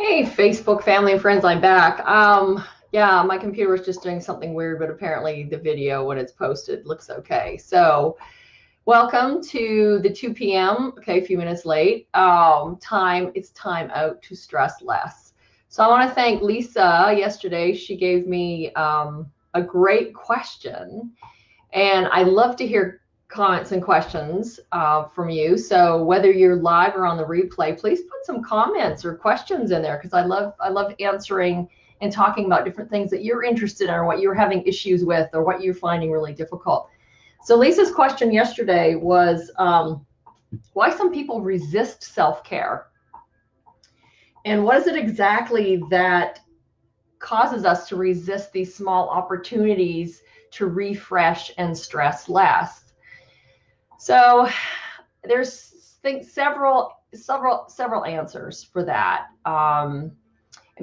Hey, Facebook family and friends, I'm back. Yeah, my computer was just doing something weird, but apparently the video, when it's posted, looks okay. So, welcome to the 2 p.m. Okay, a few minutes late. It's time out to stress less. So, I want to thank Lisa. Yesterday, she gave me a great question, and I love to hear comments and questions from you. So whether you're live or on the replay, please put some comments or questions in there because I love answering and talking about different things that you're interested in or what you're having issues with or what you're finding really difficult. So Lisa's question yesterday was why some people resist self-care, and what is it exactly that causes us to resist these small opportunities to refresh and stress less. So there's several answers for that. And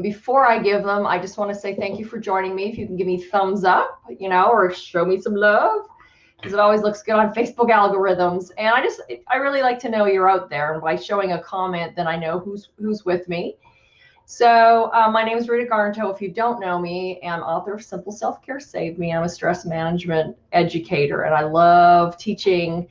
before I give them, I just want to say thank you for joining me. If you can give me thumbs up, or show me some love, because it always looks good on Facebook algorithms. And I really like to know you're out there. And by showing a comment, then I know who's with me. So my name is Rita Garnto. If you don't know me, I'm author of Simple Self-Care Saved Me. I'm a stress management educator, and I love teaching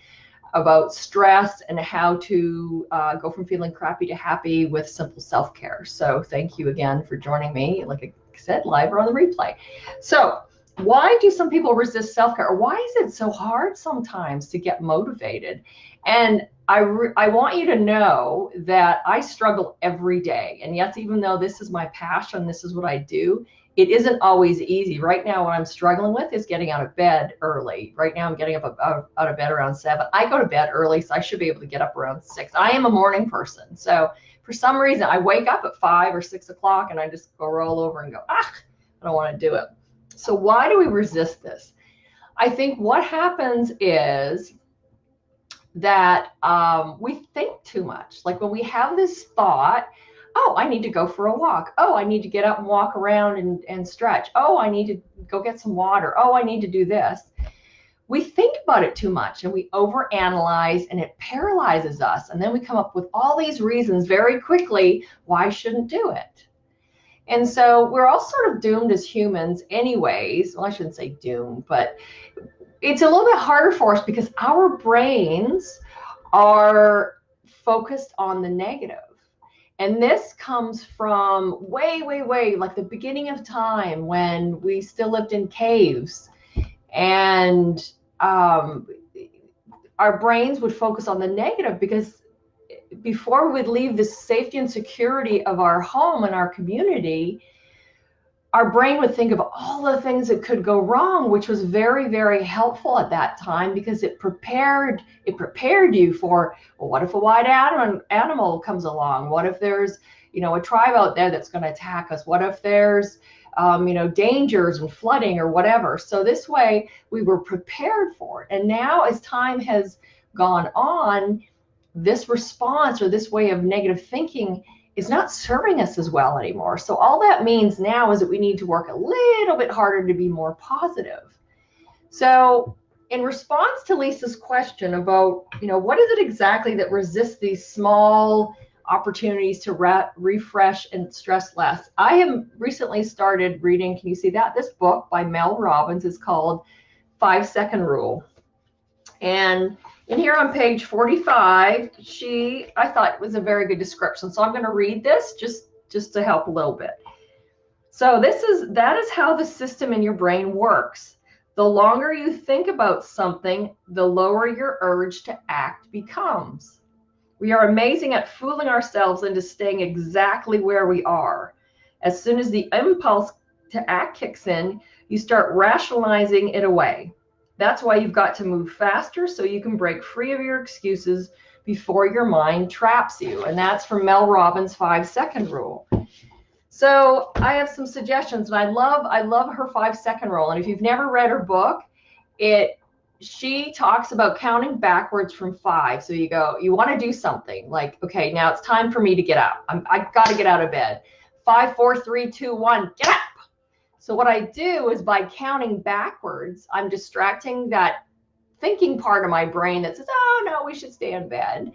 about stress and how to go from feeling crappy to happy with simple self-care. So thank you again for joining me, like I said, live or on the replay. So why do some people resist self-care? Or why is it so hard sometimes to get motivated? And I want you to know that I struggle every day. And yes, even though this is my passion, this is what I do, it isn't always easy. Right now, what I'm struggling with is getting out of bed early. Right now, I'm getting up out of bed around 7. I go to bed early, so I should be able to get up around 6. I am a morning person. So for some reason, I wake up at 5 or 6 o'clock, and I just go roll over and go, I don't want to do it. So why do we resist this? I think what happens is that we think too much. Like when we have this thought, oh, I need to go for a walk. Oh, I need to get up and walk around and stretch. Oh, I need to go get some water. Oh, I need to do this. We think about it too much and we overanalyze, and it paralyzes us. And then we come up with all these reasons very quickly why I shouldn't do it. And so we're all sort of doomed as humans anyways. Well, I shouldn't say doomed, but it's a little bit harder for us because our brains are focused on the negative. And this comes from way, way, way, like the beginning of time when we still lived in caves. And our brains would focus on the negative because before we would leave the safety and security of our home and our community, our brain would think of all the things that could go wrong, which was very, very helpful at that time because it prepared you for, well, what if a wild animal comes along? What if there's, a tribe out there that's going to attack us? What if there's, dangers and flooding or whatever? So this way we were prepared for it. And now as time has gone on, this response or this way of negative thinking is not serving us as well anymore. So all that means now is that we need to work a little bit harder to be more positive. So in response to Lisa's question about, what is it exactly that resists these small opportunities to refresh and stress less, I have recently started reading, can you see that? This book by Mel Robbins is called 5-Second Rule. And in here on page 45, I thought it was a very good description. So I'm going to read this just to help a little bit. So that is how the system in your brain works. The longer you think about something, the lower your urge to act becomes. We are amazing at fooling ourselves into staying exactly where we are. As soon as the impulse to act kicks in, you start rationalizing it away. That's why you've got to move faster so you can break free of your excuses before your mind traps you. And that's from Mel Robbins' 5-Second Rule. So I have some suggestions, and I love her 5-second rule. And if you've never read her book, she talks about counting backwards from 5. So you want to do something like, okay, now it's time for me to get up. I got to get out of bed. 5, 4, 3, 2, 1, get up. So what I do is by counting backwards, I'm distracting that thinking part of my brain that says, oh, no, we should stay in bed.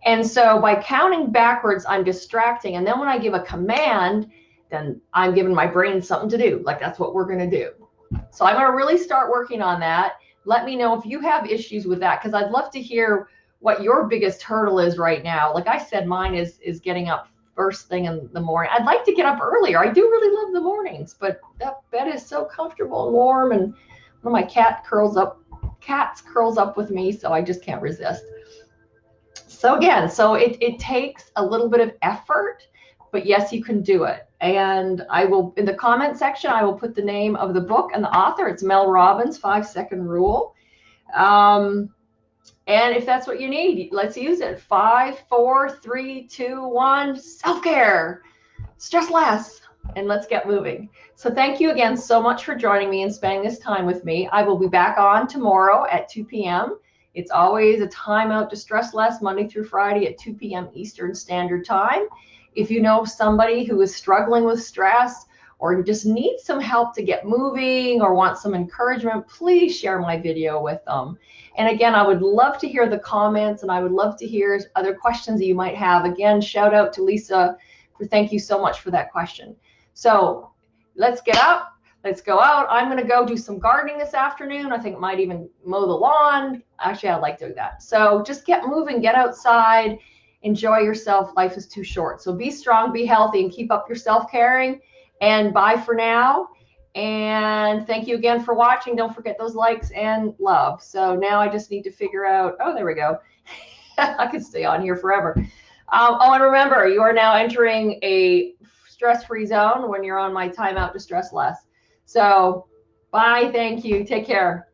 And so by counting backwards, I'm distracting. And then when I give a command, then I'm giving my brain something to do. Like, that's what we're going to do. So I'm going to really start working on that. Let me know if you have issues with that, because I'd love to hear what your biggest hurdle is right now. Like I said, mine is getting up first thing in the morning. I'd like to get up earlier. I do really love the mornings, but that bed is so comfortable and warm, and one of my cats curls up with me, so I just can't resist. So again, so it takes a little bit of effort, but yes, you can do it. And I will, in the comment section, I will put the name of the book and the author. It's Mel Robbins, 5-Second Rule. And if that's what you need, let's use it. 5, 4, 3, 2, 1, self-care, stress less, and let's get moving. So thank you again so much for joining me and spending this time with me. I will be back on tomorrow at 2 p.m. It's always a time out to stress less, Monday through Friday at 2 p.m. Eastern Standard Time. If you know somebody who is struggling with stress or just needs some help to get moving or want some encouragement, please share my video with them. And again, I would love to hear the comments, and I would love to hear other questions that you might have. Again, shout out to Lisa for thank you so much for that question. So let's get up. Let's go out. I'm going to go do some gardening this afternoon. I think I might even mow the lawn. Actually, I like doing that. So just get moving, get outside, enjoy yourself. Life is too short. So be strong, be healthy, and keep up your self-caring. And bye for now. And thank you again for watching. Don't forget those likes and love. So now I just need to figure out, oh, there we go. I could stay on here forever. Oh, and remember, you are now entering a stress-free zone when you're on my timeout to stress less. So bye, thank you, take care.